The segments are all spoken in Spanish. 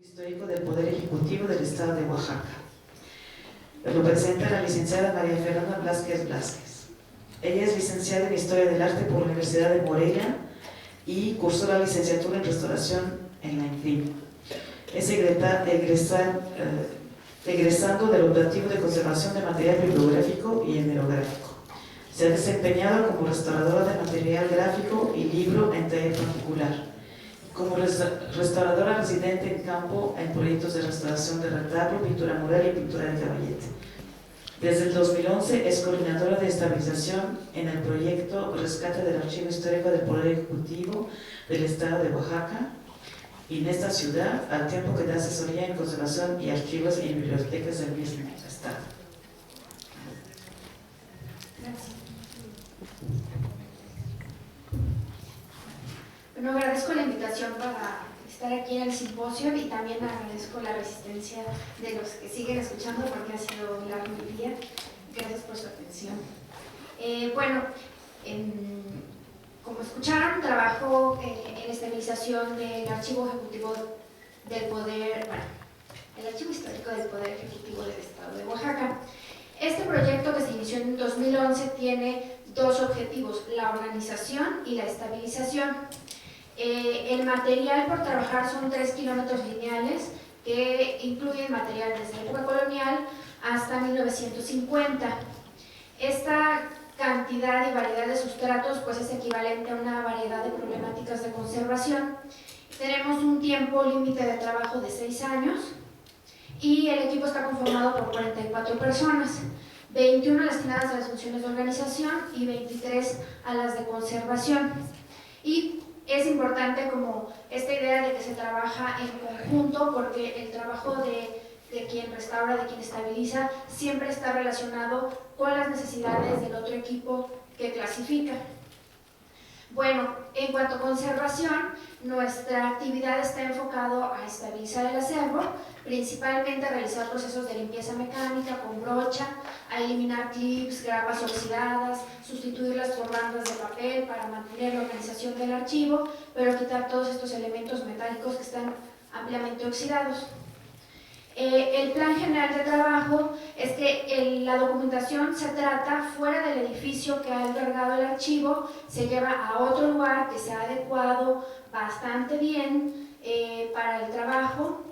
Histórico del Poder Ejecutivo del Estado de Oaxaca. Lo presenta la licenciada María Fernanda Blázquez Blázquez. Ella es licenciada en Historia del Arte por la Universidad de Morelia y cursó la licenciatura en Restauración en la INCRIM. Es egresando del Operativo de Conservación de Material Bibliográfico y Hemerográfico. Se ha desempeñado como restauradora de material gráfico y libro en taller particular, como restauradora residente en campo en proyectos de restauración de retablo, pintura mural y pintura de caballete. Desde el 2011 es coordinadora de estabilización en el proyecto Rescate del Archivo Histórico del Poder Ejecutivo del Estado de Oaxaca y en esta ciudad, al tiempo que da asesoría en conservación y archivos y en bibliotecas del mismo estado. Gracias. Bueno, agradezco la invitación para estar aquí en el simposio y también agradezco la resistencia de los que siguen escuchando porque ha sido largo el día. Gracias por su atención. Como escucharon, trabajo en estabilización del Archivo Ejecutivo del Poder, el Archivo Histórico del Poder Ejecutivo del Estado de Oaxaca. Este proyecto, que se inició en 2011, tiene dos objetivos: la organización y la estabilización. El material por trabajar son 3 kilómetros lineales que incluyen material desde la época colonial hasta 1950. Esta cantidad y variedad de sustratos pues es equivalente a una variedad de problemáticas de conservación. Tenemos un tiempo límite de trabajo de 6 años y el equipo está conformado por 44 personas, 21 destinadas a las funciones de organización y 23 a las de conservación. Y es importante como esta idea de que se trabaja en conjunto, porque el trabajo de quien restaura, de quien estabiliza, siempre está relacionado con las necesidades del otro equipo que clasifica. Bueno, en cuanto a conservación, nuestra actividad está enfocada a estabilizar el acervo, principalmente a realizar procesos de limpieza mecánica con brocha, a eliminar clips, grapas oxidadas, sustituirlas por bandas de papel para mantener la organización del archivo, pero quitar todos estos elementos metálicos que están ampliamente oxidados. El plan general de trabajo es que la documentación se trata fuera del edificio que ha albergado el archivo, se lleva a otro lugar que se ha adecuado bastante bien para el trabajo,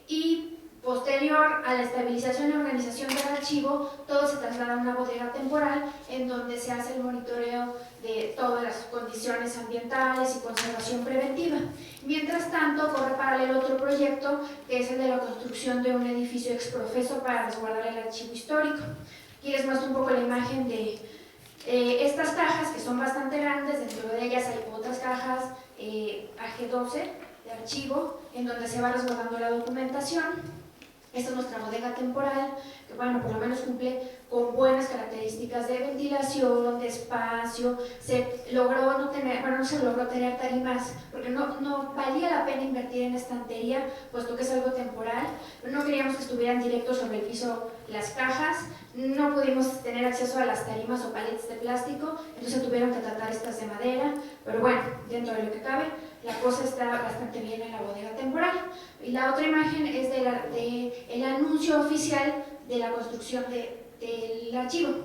y posterior a la estabilización y organización del archivo, todo se traslada a una bodega temporal en donde se hace el monitoreo de todas las condiciones ambientales y conservación preventiva. Mientras tanto, corre paralelo otro proyecto que es el de la construcción de un edificio exprofeso para resguardar el archivo histórico. Aquí les muestro un poco la imagen de estas cajas, que son bastante grandes. Dentro de ellas hay otras cajas AG12 de archivo en donde se va resguardando la documentación. Esta es nuestra bodega temporal, que bueno, por lo menos cumple con buenas características de ventilación, de espacio. Se logró no se logró tener tarimas, porque no valía la pena invertir en estantería, puesto que es algo temporal. No queríamos que estuvieran directos sobre el piso las cajas, no pudimos tener acceso a las tarimas o paletes de plástico, entonces tuvieron que tratar estas de madera, pero bueno, dentro de lo que cabe, la cosa está bastante bien en la bodega temporal. Y la otra imagen es el anuncio oficial de la construcción del archivo.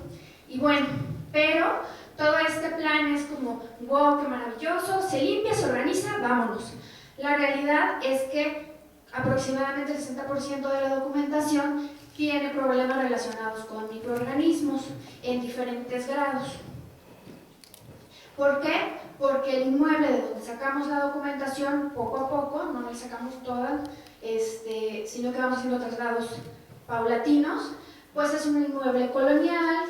Y bueno, pero todo este plan es como, wow, qué maravilloso, se limpia, se organiza, vámonos. La realidad es que aproximadamente el 60% de la documentación tiene problemas relacionados con microorganismos en diferentes grados. ¿Por qué? Porque el inmueble de donde sacamos la documentación poco a poco, no la sacamos toda, sino que vamos haciendo traslados paulatinos, pues es un inmueble colonial.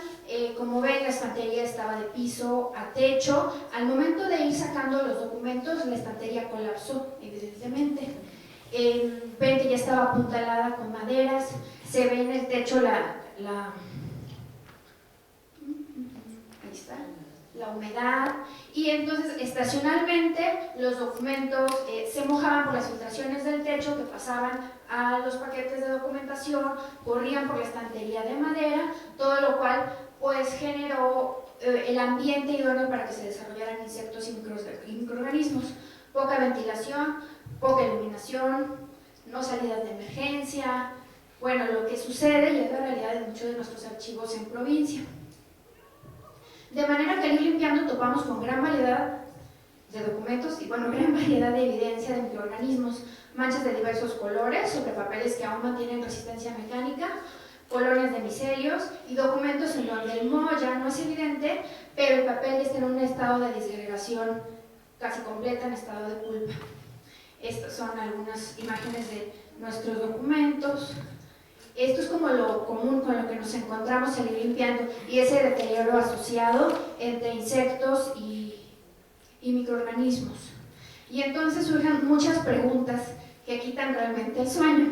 Como ven, la estantería estaba de piso a techo. Al momento de ir sacando los documentos, la estantería colapsó, evidentemente. Ven que ya estaba apuntalada con maderas, se ve en el techo ahí está, la humedad, y entonces estacionalmente los documentos se mojaban por las filtraciones del techo que pasaban a los paquetes de documentación, corrían por la estantería de madera, todo lo cual pues generó el ambiente idóneo para que se desarrollaran insectos y microorganismos. Poca ventilación, poca iluminación, no salidas de emergencia, bueno, lo que sucede y es la realidad de muchos de nuestros archivos en provincia. De manera que al ir limpiando topamos con gran variedad de documentos y bueno, gran variedad de evidencia de microorganismos, manchas de diversos colores sobre papeles que aún mantienen resistencia mecánica, colonias de micelios y documentos en donde el moho ya no es evidente, pero el papel está en un estado de disgregación casi completa, en estado de pulpa. Estas son algunas imágenes de nuestros documentos. Esto es como lo común con lo que nos encontramos al ir limpiando y ese deterioro asociado entre insectos y microorganismos. Y entonces surgen muchas preguntas que quitan realmente el sueño.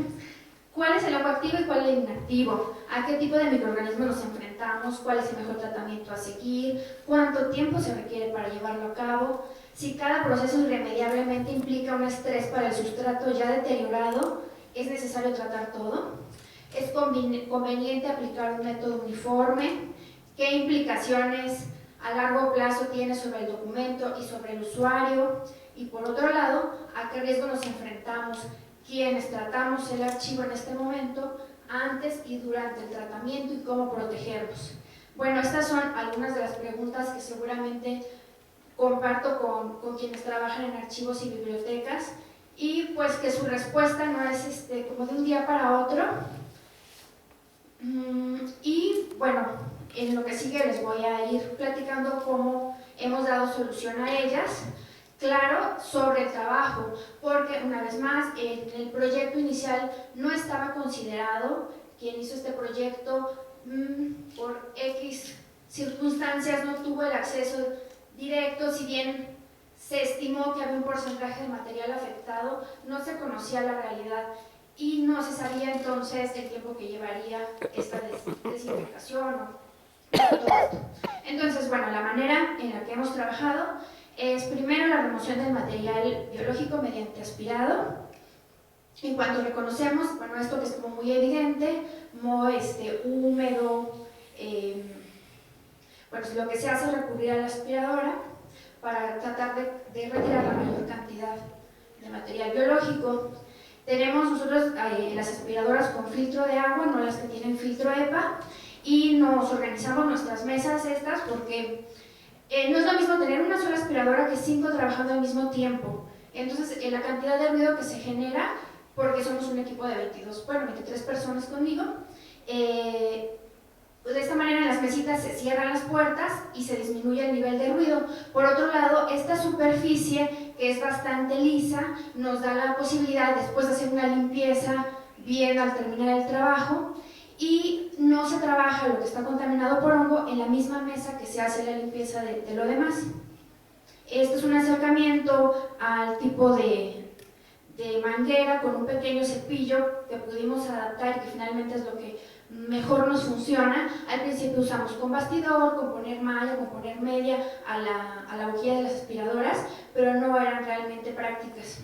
¿Cuál es el agua activo y cuál es el inactivo? ¿A qué tipo de microorganismos nos enfrentamos? ¿Cuál es el mejor tratamiento a seguir? ¿Cuánto tiempo se requiere para llevarlo a cabo? Si cada proceso irremediablemente implica un estrés para el sustrato ya deteriorado, ¿es necesario tratar todo? ¿Es conveniente aplicar un método uniforme? ¿Qué implicaciones a largo plazo tiene sobre el documento y sobre el usuario? Y por otro lado, ¿a qué riesgo nos enfrentamos quienes tratamos el archivo en este momento, antes y durante el tratamiento y cómo protegernos? Bueno, estas son algunas de las preguntas que seguramente comparto con quienes trabajan en archivos y bibliotecas y pues que su respuesta no es como de un día para otro. Y bueno, en lo que sigue les voy a ir platicando cómo hemos dado solución a ellas. Claro, sobre el trabajo, porque una vez más, en el proyecto inicial no estaba considerado, quien hizo este proyecto por X circunstancias no tuvo el acceso directo, si bien se estimó que había un porcentaje de material afectado, no se conocía la realidad y no se sabía entonces el tiempo que llevaría esta desinfectación o todo esto. Entonces, bueno, la manera en la que hemos trabajado es primero la remoción del material biológico mediante aspirado. En cuanto reconocemos, bueno, esto que es como muy evidente, moho húmedo, bueno, lo que se hace es recurrir a la aspiradora para tratar de retirar la mayor cantidad de material biológico. Tenemos nosotros las aspiradoras con filtro de agua, no las que tienen filtro EPA, y nos organizamos nuestras mesas estas porque no es lo mismo tener una sola aspiradora que 5 trabajando al mismo tiempo. Entonces, la cantidad de ruido que se genera, porque somos un equipo de 23 personas conmigo, pues de esta manera en las mesitas se cierran las puertas y se disminuye el nivel de ruido. Por otro lado, esta superficie, que es bastante lisa, nos da la posibilidad, después de hacer una limpieza bien al terminar el trabajo, y no se trabaja lo que está contaminado por hongo en la misma mesa que se hace la limpieza de lo demás. Este es un acercamiento al tipo de manguera con un pequeño cepillo que pudimos adaptar y que finalmente es lo que mejor nos funciona. Al principio usamos con bastidor, con poner malla, con poner media a la boquilla de las aspiradoras, pero no eran realmente prácticas.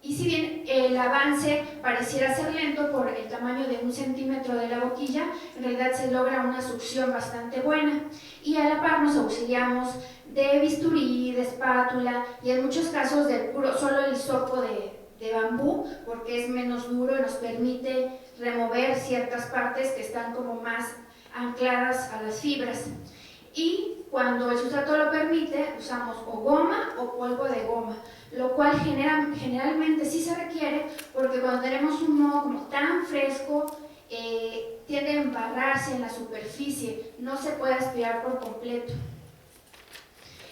Y si bien el avance pareciera ser lento por el tamaño de 1 centímetro de la boquilla, en realidad se logra una succión bastante buena. Y a la par nos auxiliamos de bisturí, de espátula y en muchos casos del solo el sopo de bambú, porque es menos duro y nos permite remover ciertas partes que están como más ancladas a las fibras. Y cuando el sustrato lo permite, usamos o goma o polvo de goma, lo cual generalmente sí se requiere porque cuando tenemos un moho como tan fresco, tiende a embarrarse en la superficie, no se puede aspirar por completo.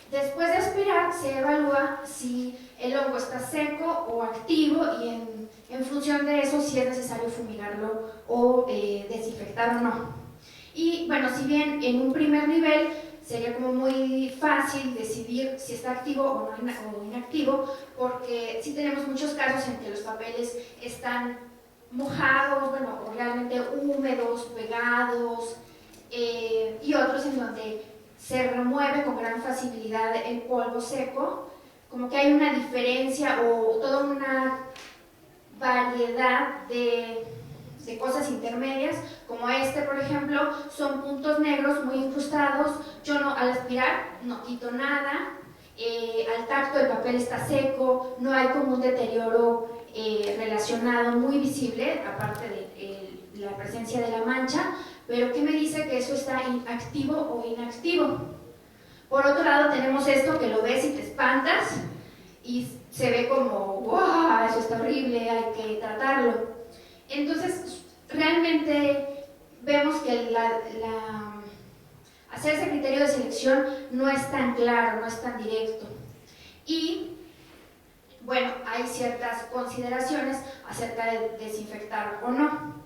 Después de aspirar, se evalúa si el hongo está seco o activo y en función de eso si es necesario fumigarlo o desinfectar o no. Y bueno, si bien en un primer nivel sería como muy fácil decidir si está activo o inactivo, porque sí tenemos muchos casos en que los papeles están mojados, bueno, o realmente húmedos, pegados, y otros en donde se remueve con gran facilidad el polvo seco, como que hay una diferencia o toda una variedad de cosas intermedias, como por ejemplo, son puntos negros muy incrustados. Yo al aspirar no quito nada, al tacto el papel está seco, no hay como un deterioro relacionado, muy visible, aparte de la presencia de la mancha, pero ¿qué me dice que eso está activo o inactivo? Por otro lado tenemos esto que lo ves y te espantas y se ve como, ¡wow! Eso está horrible, hay que tratarlo. Entonces, realmente vemos que hacer ese criterio de selección no es tan claro, no es tan directo. Y bueno, hay ciertas consideraciones acerca de desinfectar o no.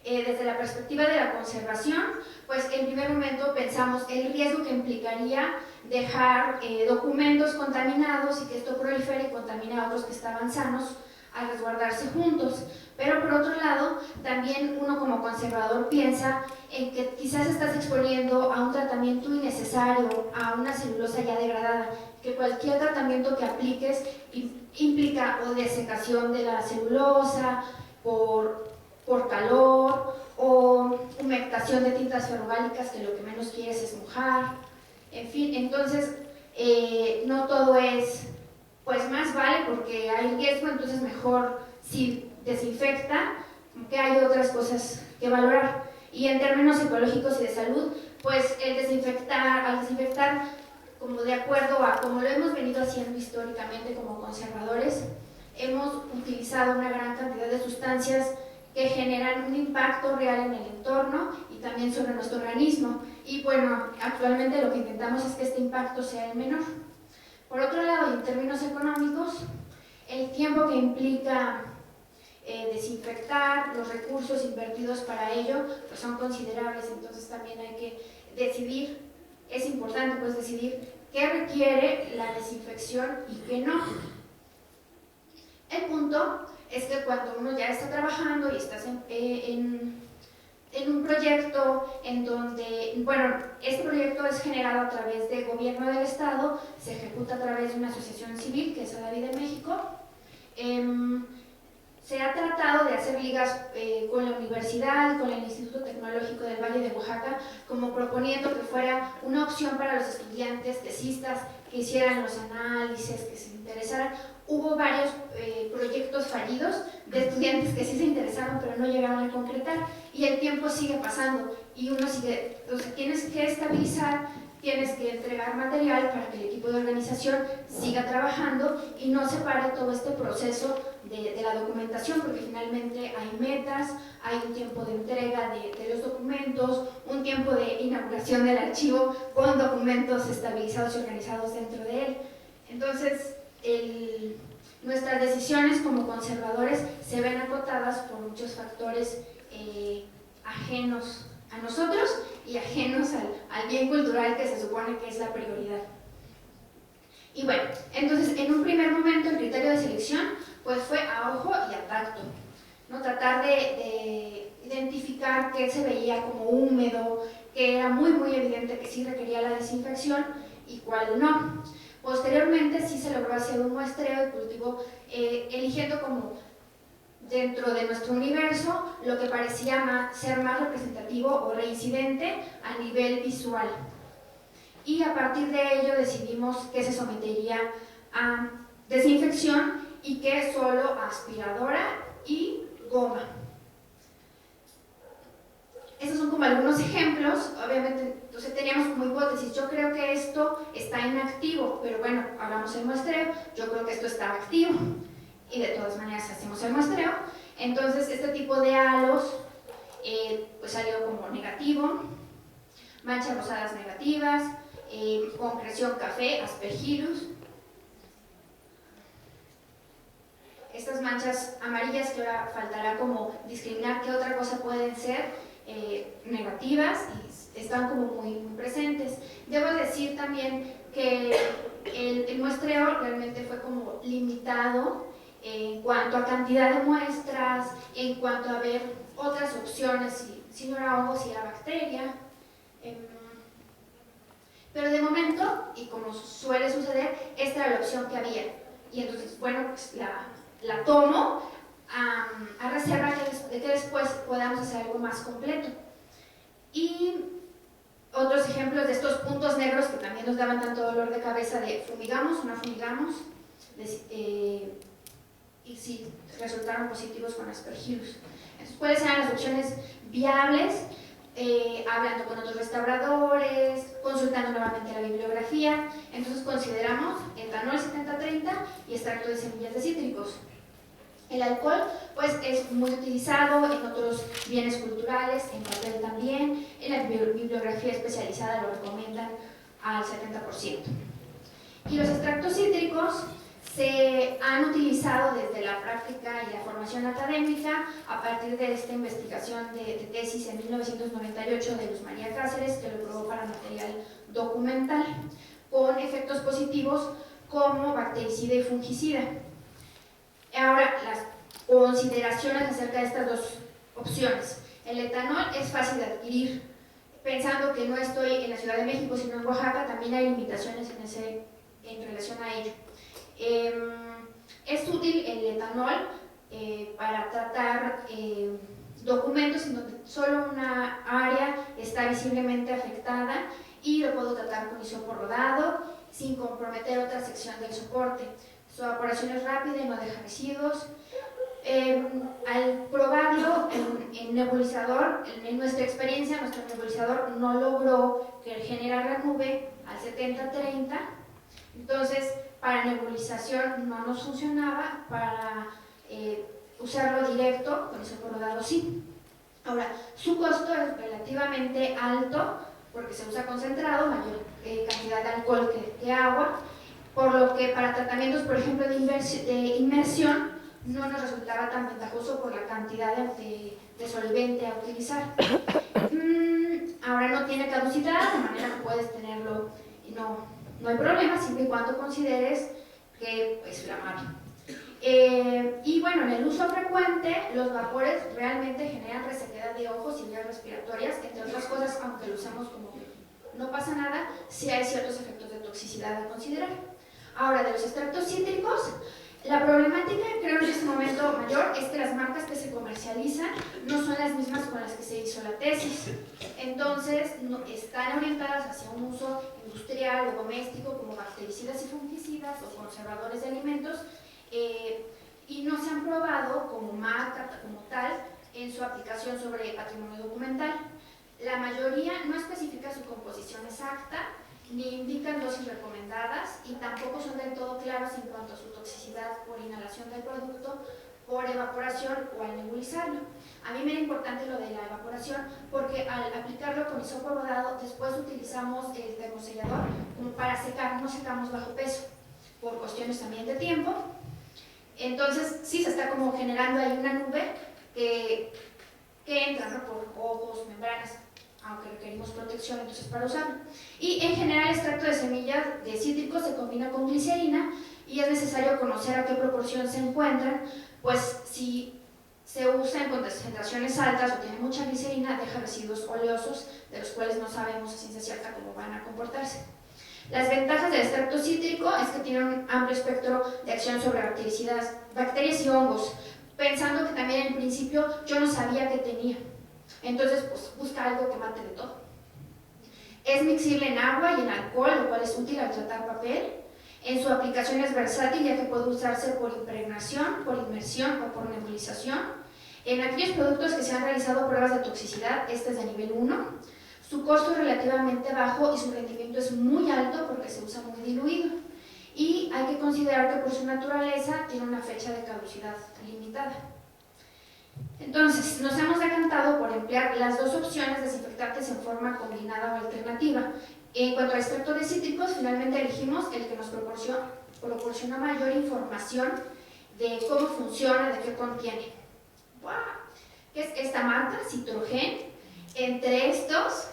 Desde la perspectiva de la conservación, pues en primer momento pensamos el riesgo que implicaría dejar documentos contaminados y que esto prolifere y contamine a otros que estaban sanos al resguardarse juntos. Pero por otro lado, también uno como conservador piensa en que quizás estás exponiendo a un tratamiento innecesario, a una celulosa ya degradada, que cualquier tratamiento que apliques implica o desecación de la celulosa por calor o humectación de tintas ferrogálicas, que lo que menos quieres es mojar. En fin, entonces no todo es, pues más vale porque hay riesgo, entonces mejor si desinfecta, que hay otras cosas que valorar. Y en términos ecológicos y de salud, pues al desinfectar, como de acuerdo a como lo hemos venido haciendo históricamente como conservadores, hemos utilizado una gran cantidad de sustancias que generan un impacto real en el entorno y también sobre nuestro organismo. Y bueno, actualmente lo que intentamos es que este impacto sea el menor. Por otro lado, en términos económicos, el tiempo que implica desinfectar, los recursos invertidos para ello, pues son considerables, entonces también hay que decidir, es importante pues decidir qué requiere la desinfección y qué no. El punto es que cuando uno ya está trabajando y estás en un proyecto en donde, bueno, este proyecto es generado a través del gobierno del estado, se ejecuta a través de una asociación civil que es ADAVI de México. Se ha tratado de hacer ligas con la universidad, con el Instituto Tecnológico del Valle de Oaxaca, como proponiendo que fuera una opción para los estudiantes tesistas que hicieran los análisis, que se interesaran. Hubo varios proyectos fallidos de estudiantes que sí se interesaron pero no llegaron a concretar y el tiempo sigue pasando y uno sigue, entonces tienes que estabilizar, tienes que entregar material para que el equipo de organización siga trabajando y no se pare todo este proceso de la documentación, porque finalmente hay metas, hay un tiempo de entrega de los documentos, un tiempo de inauguración del archivo con documentos estabilizados y organizados dentro de él. Entonces, nuestras decisiones como conservadores se ven acotadas por muchos factores ajenos a nosotros y ajenos al bien cultural que se supone que es la prioridad. Y bueno, entonces en un primer momento el criterio de selección pues fue a ojo y a tacto, ¿no? Tratar de identificar qué se veía como húmedo, que era muy evidente que sí requería la desinfección y cuál no. Posteriormente sí se logró hacer un muestreo y cultivo eligiendo como dentro de nuestro universo lo que parecía ser más representativo o reincidente a nivel visual. Y a partir de ello decidimos que se sometería a desinfección y que solo aspiradora y goma. Estos son como algunos ejemplos, obviamente, entonces teníamos como hipótesis, yo creo que esto está inactivo, pero bueno, hagamos el muestreo, yo creo que esto está activo, y de todas maneras hacemos el muestreo, entonces este tipo de halos pues salió como negativo, manchas rosadas negativas, concreción café, aspergillus, estas manchas amarillas que ahora faltará como discriminar qué otra cosa pueden ser, negativas y están como muy presentes. Debo decir también que el muestreo realmente fue como limitado en cuanto a cantidad de muestras, en cuanto a ver otras opciones, si no era hongo, si era bacteria. Pero de momento, y como suele suceder, esta era la opción que había. Y entonces, bueno, pues la tomo a reserva de que después podamos hacer algo más completo. Y otros ejemplos de estos puntos negros que también nos daban tanto dolor de cabeza de fumigamos o no fumigamos, y si resultaron positivos con aspergillus. Entonces, ¿cuáles eran las opciones viables? Hablando con otros restauradores, consultando nuevamente la bibliografía. Entonces consideramos etanol 70-30 y extracto de semillas de cítricos. El alcohol pues es muy utilizado en otros bienes culturales, en papel también, en la bibliografía especializada lo recomiendan al 70%. Y los extractos cítricos se han utilizado desde la práctica y la formación académica a partir de esta investigación de tesis en 1998 de Luz María Cáceres, que lo probó para material documental, con efectos positivos como bactericida y fungicida. Ahora, las consideraciones acerca de estas dos opciones. El etanol es fácil de adquirir. Pensando que no estoy en la Ciudad de México, sino en Oaxaca, también hay limitaciones en relación a ello. Es útil el etanol para tratar documentos en donde solo una área está visiblemente afectada y lo puedo tratar con hisopo rodado sin comprometer otra sección del soporte. Su evaporación es rápida y no deja residuos. Al probarlo en nebulizador, en nuestra experiencia, nuestro nebulizador no logró generar la nube al 70-30, entonces para nebulización no nos funcionaba, para usarlo directo con hisopo rodado sí. Ahora, su costo es relativamente alto porque se usa concentrado, mayor cantidad de alcohol que agua, por lo que para tratamientos, por ejemplo, de inmersión, no nos resultaba tan ventajoso por la cantidad de solvente a utilizar. Ahora no tiene caducidad, de manera que puedes tenerlo y no hay problema, siempre y cuando consideres que es flamable. Y bueno, en el uso frecuente, los vapores realmente generan resequedad de ojos y vías respiratorias, entre otras cosas, aunque lo usamos como que no pasa nada, sí hay ciertos efectos de toxicidad a considerar. Ahora, de los extractos cítricos, la problemática, creo, en este momento mayor es que las marcas que se comercializan no son las mismas con las que se hizo la tesis. Entonces, están orientadas hacia un uso industrial o doméstico como bactericidas y fungicidas o conservadores de alimentos y no se han probado como marca, como tal, en su aplicación sobre patrimonio documental. La mayoría no especifica su composición exacta, ni indican dosis recomendadas y tampoco son del todo claros en cuanto a su toxicidad por inhalación del producto, por evaporación o al nebulizarlo. A mí me era importante lo de la evaporación porque al aplicarlo con hisopo rodado después utilizamos el termosellador como para secar, no secamos bajo peso por cuestiones también de tiempo. Entonces sí se está como generando ahí una nube que entra, ¿no?, por ojos, membranas, aunque requerimos protección entonces para usarlo. Y en general el extracto de semillas de cítricos se combina con glicerina y es necesario conocer a qué proporción se encuentran, pues si se usa en concentraciones altas o tiene mucha glicerina, deja residuos oleosos de los cuales no sabemos a ciencia cierta cómo van a comportarse. Las ventajas del extracto cítrico es que tiene un amplio espectro de acción sobre bacterias y hongos, pensando que también en principio yo no sabía que tenía. Entonces, pues busca algo que mate de todo. Es miscible en agua y en alcohol, lo cual es útil al tratar papel. En su aplicación es versátil, ya que puede usarse por impregnación, por inmersión o por nebulización. En aquellos productos que se han realizado pruebas de toxicidad, este es de nivel 1. Su costo es relativamente bajo y su rendimiento es muy alto porque se usa muy diluido. Y hay que considerar que por su naturaleza tiene una fecha de caducidad limitada. Entonces, nos hemos decantado por emplear las dos opciones desinfectantes en forma combinada o alternativa. En cuanto al extracto de cítricos, finalmente elegimos el que nos proporciona mayor información de cómo funciona, de qué contiene. ¡Wow! ¿Qué es esta marca? Citrogen. Entre estos,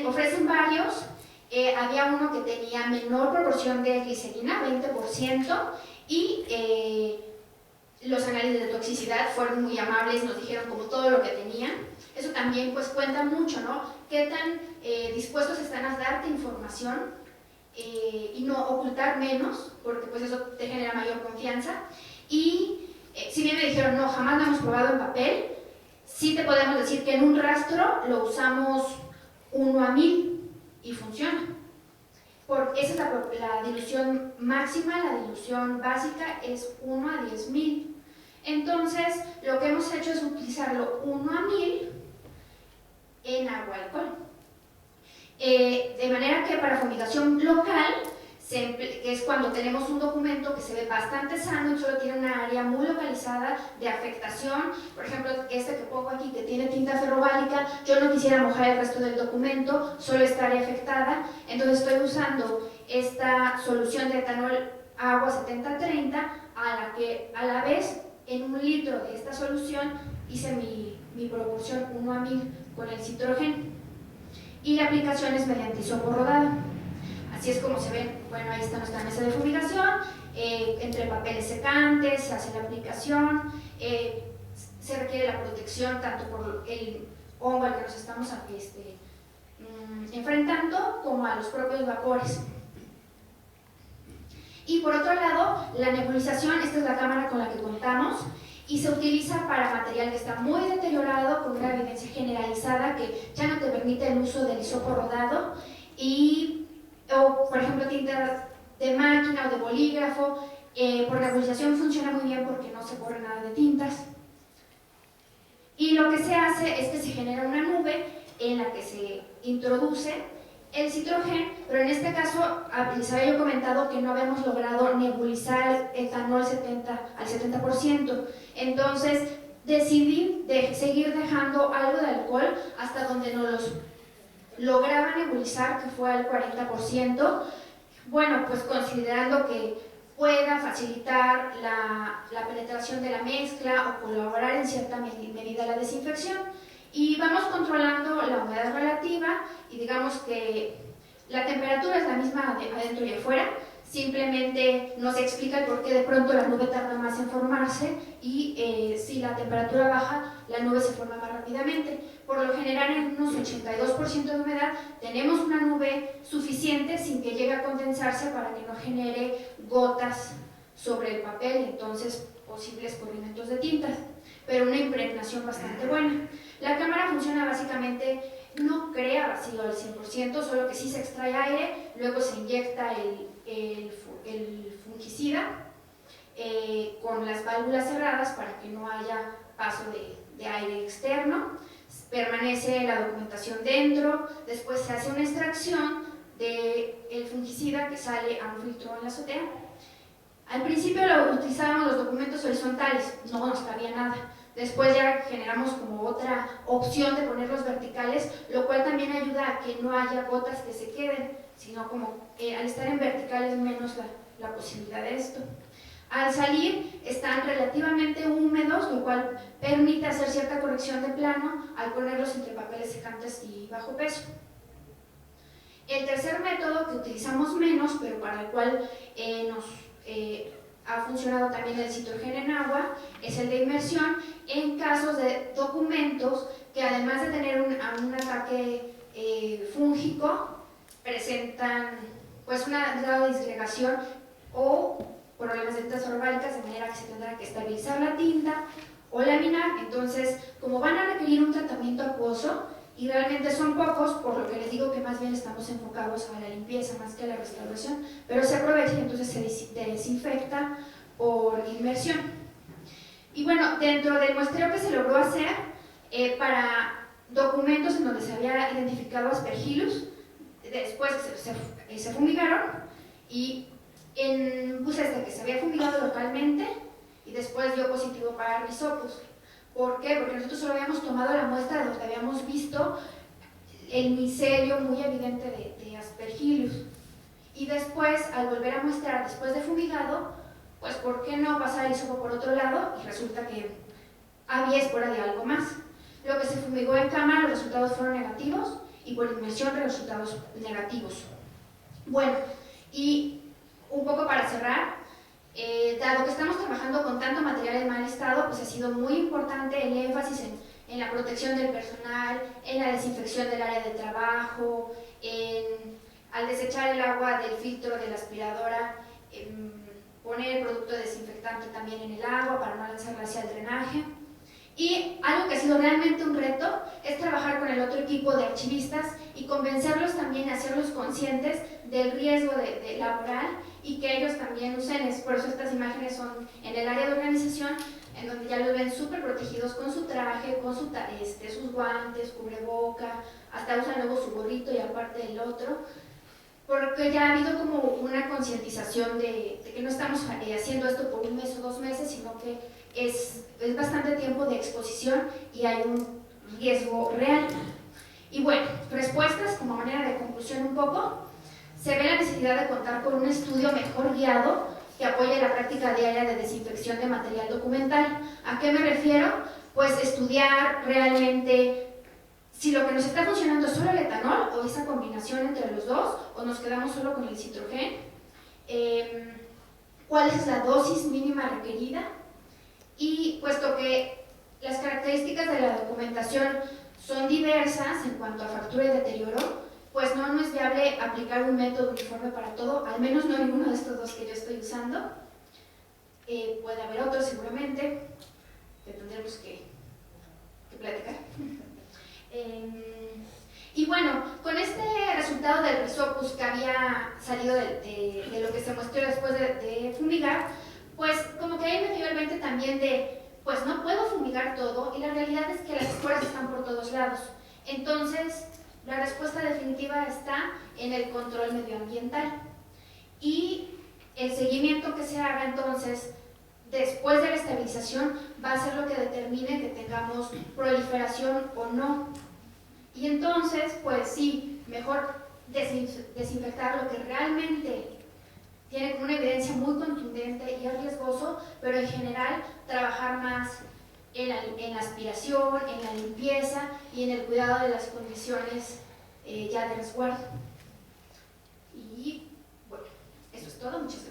ofrecen varios. Había uno que tenía menor proporción de glicerina, 20%, y los análisis de toxicidad fueron muy amables, nos dijeron como todo lo que tenían. Eso también pues cuenta mucho, ¿no? Qué tan dispuestos están a darte información y no ocultar menos, porque pues eso te genera mayor confianza. Y si bien me dijeron, no, jamás lo hemos probado en papel, sí te podemos decir que en un rastro lo usamos 1:1000 y funciona. Porque esa es la dilución máxima, la dilución básica es 1:10.000. Entonces, lo que hemos hecho es utilizarlo 1:1000 en agua-alcohol. De manera que para fumigación local, que es cuando tenemos un documento que se ve bastante sano y solo tiene una área muy localizada de afectación, por ejemplo, este que pongo aquí que tiene tinta ferroválica, yo no quisiera mojar el resto del documento, solo esta área afectada, entonces estoy usando esta solución de etanol agua 70-30, a la que a la vez en 1 litro de esta solución hice mi proporción 1:1000 con el Citrogen, y la aplicación es mediante hisopo rodado. Así es como se ven. Bueno, ahí está nuestra mesa de fumigación, entre papeles secantes, se hace la aplicación, se requiere la protección tanto por el hongo al que nos estamos enfrentando como a los propios vapores. Y por otro lado, la nebulización, esta es la cámara con la que contamos, y se utiliza para material que está muy deteriorado, con una evidencia generalizada que ya no te permite el uso del hisopo rodado, o por ejemplo tinta de máquina o de bolígrafo. Por nebulización funciona muy bien porque no se corre nada de tintas. Y lo que se hace es que se genera una nube en la que se introduce el Citrogen, pero en este caso les había yo comentado que no habíamos logrado nebulizar el etanol al 70%, entonces decidí seguir dejando algo de alcohol hasta donde nos los lograba nebulizar, que fue al 40%, bueno, pues considerando que pueda facilitar la penetración de la mezcla o colaborar en cierta medida la desinfección. Y vamos controlando la humedad relativa, y digamos que la temperatura es la misma adentro y afuera, simplemente nos explica el por qué de pronto la nube tarda más en formarse, y si la temperatura baja, la nube se forma más rápidamente. Por lo general, en unos 82% de humedad, tenemos una nube suficiente sin que llegue a condensarse para que no genere gotas sobre el papel, entonces posibles corrimientos de tintas, pero una impregnación bastante buena. La cámara funciona básicamente, no crea vacío al 100%, solo que sí se extrae aire, luego se inyecta el fungicida con las válvulas cerradas para que no haya paso de aire externo, permanece la documentación dentro, después se hace una extracción del fungicida que sale a un filtro en la azotea. Al principio utilizábamos los documentos horizontales, no nos cabía nada. Después ya generamos como otra opción de ponerlos verticales, lo cual también ayuda a que no haya gotas que se queden, sino como al estar en vertical es menos la posibilidad de esto. Al salir están relativamente húmedos, lo cual permite hacer cierta corrección de plano al ponerlos entre papeles secantes y bajo peso. El tercer método que utilizamos menos, pero para el cual ha funcionado también el Citrogen en agua, es el de inmersión en casos de documentos que, además de tener un ataque fúngico, presentan pues un grado de disgregación o problemas de tintas ferroválicas, de manera que se tendrá que estabilizar la tinta o laminar. Entonces, como van a requerir un tratamiento acuoso, y realmente son pocos, por lo que les digo que más bien estamos enfocados a la limpieza más que a la restauración, pero se aprovecha y entonces se desinfecta por inmersión. Y bueno, dentro del muestreo que se logró hacer para documentos en donde se había identificado Aspergillus, después se fumigaron, y puse que se había fumigado localmente y después dio positivo para Rhizopus. ¿Por qué? Porque nosotros solo habíamos tomado la muestra de donde habíamos visto el micelio muy evidente de Aspergillus. Y después, al volver a muestrar después de fumigado, pues ¿por qué no pasar el hisopo por otro lado? Y resulta que había espora de algo más. Lo que se fumigó en cámara, los resultados fueron negativos, y por inmersión los resultados negativos. Bueno, y un poco para cerrar, dado que estamos trabajando con tanto material en mal estado, pues ha sido muy importante el énfasis en la protección del personal, en la desinfección del área de trabajo, al desechar el agua del filtro de la aspiradora, poner el producto desinfectante también en el agua para no lanzarla hacia el drenaje. Y algo que ha sido realmente un reto es trabajar con el otro equipo de archivistas y convencerlos también, hacerlos conscientes del riesgo laboral, y que ellos también usen. Por eso estas imágenes son en el área de organización, en donde ya los ven súper protegidos con su traje, con sus guantes, cubreboca, hasta usan luego su gorrito y aparte el otro, porque ya ha habido como una concientización de que no estamos haciendo esto por un mes o 2 meses, sino que es bastante tiempo de exposición y hay un riesgo real. Y bueno, respuestas como manera de conclusión un poco, se ve la necesidad de contar con un estudio mejor guiado que apoye la práctica diaria de desinfección de material documental. ¿A qué me refiero? Pues estudiar realmente si lo que nos está funcionando es solo el etanol o esa combinación entre los dos, o nos quedamos solo con el citrogen, cuál es la dosis mínima requerida, y puesto que las características de la documentación son diversas en cuanto a factura y deterioro, pues no es viable aplicar un método uniforme para todo, al menos no ninguno de estos dos que yo estoy usando. Puede haber otros seguramente, que tendremos que platicar. Y bueno, con este resultado del Resopus que había salido de lo que se mostró después de fumigar, pues como que ahí me dio el 20 también de, pues no puedo fumigar todo, y la realidad es que las esporas están por todos lados. Entonces, la respuesta definitiva está en el control medioambiental. Y el seguimiento que se haga entonces, después de la estabilización, va a ser lo que determine que tengamos proliferación o no. Y entonces, pues sí, mejor desinfectar lo que realmente tiene como una evidencia muy contundente y es riesgoso, pero en general trabajar más en la aspiración, en la limpieza y en el cuidado de las condiciones ya de resguardo. Y bueno, eso es todo. Muchas gracias.